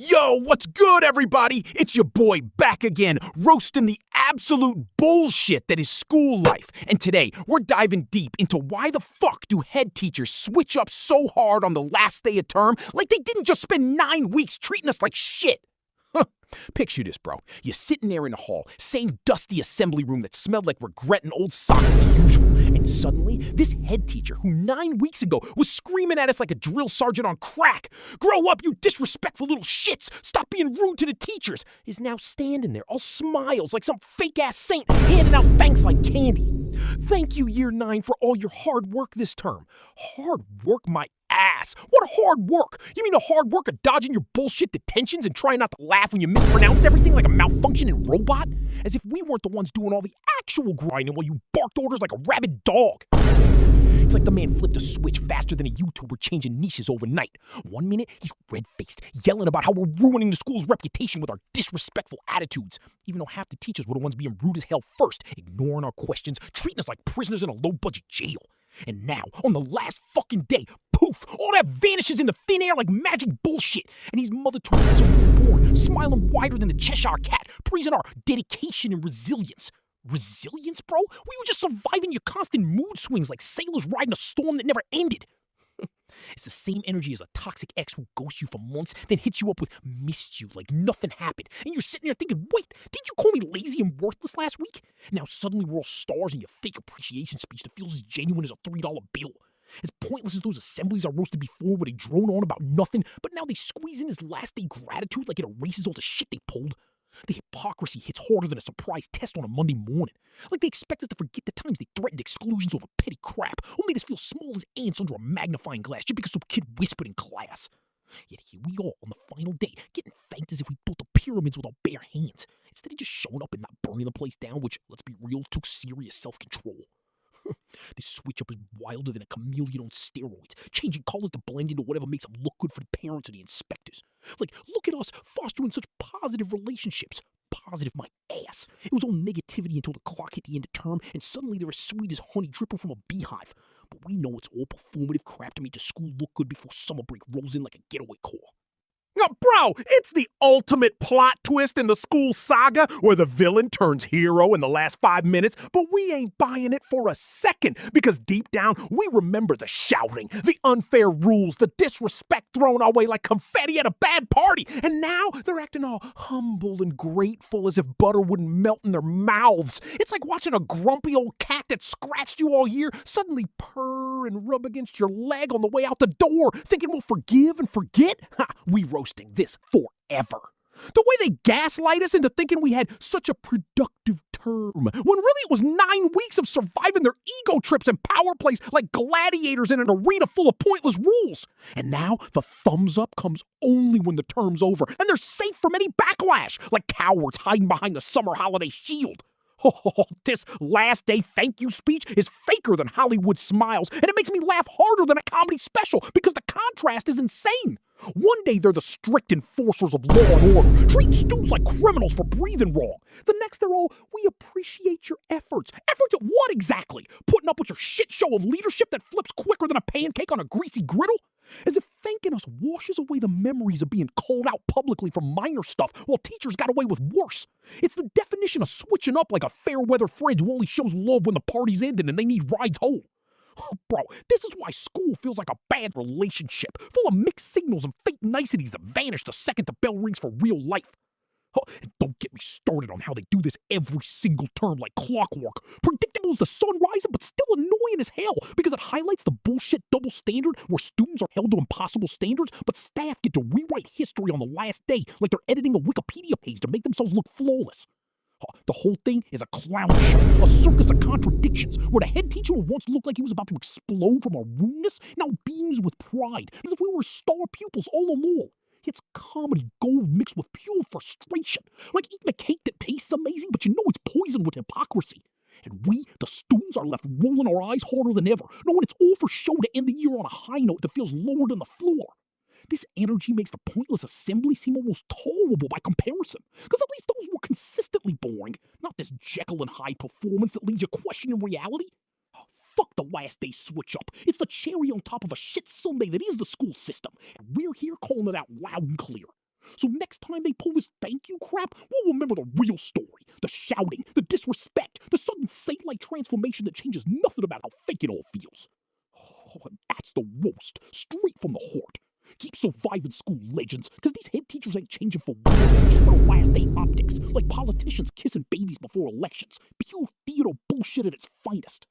Yo, what's good, everybody? It's your boy back again, roasting the absolute bullshit that is school life. And today, we're diving deep into why the fuck do head teachers switch up so hard on the last day of term like they didn't just spend 9 weeks treating us like shit. Picture this, bro. You're sitting there in the hall, same dusty assembly room that smelled like regret and old socks as usual, and suddenly, this head teacher who 9 weeks ago was screaming at us like a drill sergeant on crack, "Grow up, you disrespectful little shits! Stop being rude to the teachers!" is now standing there, all smiles like some fake-ass saint, handing out thanks like candy. Thank you, Year 9, for all your hard work this term. Hard work, my ass. What hard work? You mean the hard work of dodging your bullshit detentions and trying not to laugh when you mispronounced everything like a malfunctioning robot? As if we weren't the ones doing all the actual grinding while you barked orders like a rabid dog. It's like the man flipped a switch faster than a YouTuber changing niches overnight. 1 minute, he's red-faced, yelling about how we're ruining the school's reputation with our disrespectful attitudes, even though half the teachers were the ones being rude as hell first, ignoring our questions, treating us like prisoners in a low-budget jail. And now, on the last fucking day, poof, all that vanishes into thin air like magic bullshit. And he's Mother Teresa reborn, smiling wider than the Cheshire Cat, praising our dedication and resilience. Resilience, bro? We were just surviving your constant mood swings like sailors riding a storm that never ended. It's the same energy as a toxic ex who ghosts you for months, then hits you up with "missed you" like nothing happened. And you're sitting there thinking, wait, didn't you call me lazy and worthless last week? Now suddenly we're all stars in your fake appreciation speech that feels as genuine as a $3 bill. As pointless as those assemblies I roasted before where they drone on about nothing, but now they squeeze in his last day gratitude like it erases all the shit they pulled. The hypocrisy hits harder than a surprise test on a Monday morning. Like they expect us to forget the times they threatened exclusions over petty crap, or made us feel small as ants under a magnifying glass just because some kid whispered in class. Yet here we are on the final day, getting thanked as if we built the pyramids with our bare hands, instead of just showing up and not burning the place down, which, let's be real, took serious self-control. This switch-up is wilder than a chameleon on steroids, changing colors to blend into whatever makes them look good for the parents or the inspectors. Like, look at us fostering such positive relationships. Positive my ass. It was all negativity until the clock hit the end of term, and suddenly they're as sweet as honey dripping from a beehive. But we know it's all performative crap to make the school look good before summer break rolls in like a getaway call. Bro, it's the ultimate plot twist in the school saga where the villain turns hero in the last 5 minutes, but we ain't buying it for a second because deep down we remember the shouting, the unfair rules, the disrespect thrown our way like confetti at a bad party, and now they're acting all humble and grateful as if butter wouldn't melt in their mouths. It's like watching a grumpy old cat that scratched you all year suddenly purr and rub against your leg on the way out the door, thinking we'll forgive and forget. We roasting this forever. The way they gaslight us into thinking we had such a productive term, when really it was 9 weeks of surviving their ego trips and power plays like gladiators in an arena full of pointless rules. And now the thumbs up comes only when the term's over, and they're safe from any backlash, like cowards hiding behind the summer holiday shield. Oh, this last day thank you speech is faker than Hollywood smiles, and it makes me laugh harder than a comedy special because the contrast is insane. One day they're the strict enforcers of law and order, treating students like criminals for breathing wrong. The next they're all, "We appreciate your efforts." Efforts at what exactly? Putting up with your shit show of leadership that flips quicker than a pancake on a greasy griddle? As if thanking us washes away the memories of being called out publicly for minor stuff while teachers got away with worse. It's the definition of switching up like a fair-weather friend who only shows love when the party's ending and they need rides home. Oh, bro, this is why school feels like a bad relationship, full of mixed signals and fake niceties that vanish the second the bell rings for real life. Oh, and don't get me started on how they do this every single term like clockwork. Predictable as the sun rising, but still annoying as hell because it highlights the bullshit double standard where students are held to impossible standards, but staff get to rewrite history on the last day like they're editing a Wikipedia page to make themselves look flawless. The whole thing is a clown show, a circus of contradictions, where the head teacher who once looked like he was about to explode from a rudeness now beams with pride, as if we were star pupils all along. It's comedy gold mixed with pure frustration, like eating a cake that tastes amazing, but you know it's poisoned with hypocrisy. And we, the students, are left rolling our eyes harder than ever, knowing it's all for show to end the year on a high note that feels lower than the floor. This energy makes the pointless assembly seem almost tolerable by comparison, because at least those were consistently boring, not this Jekyll and Hyde performance that leaves you questioning reality. Oh, fuck the last day switch up. It's the cherry on top of a shit Sunday that is the school system, and we're here calling it out loud and clear. So next time they pull this thank you crap, we'll remember the real story. The shouting, the disrespect, the sudden saint-like transformation that changes nothing about how fake it all feels. Oh, and that's the worst, straight from the heart. Keep surviving, school legends, because these head teachers ain't changing for one, just for the last day optics, like politicians kissing babies before elections. Pure theater bullshit at its finest.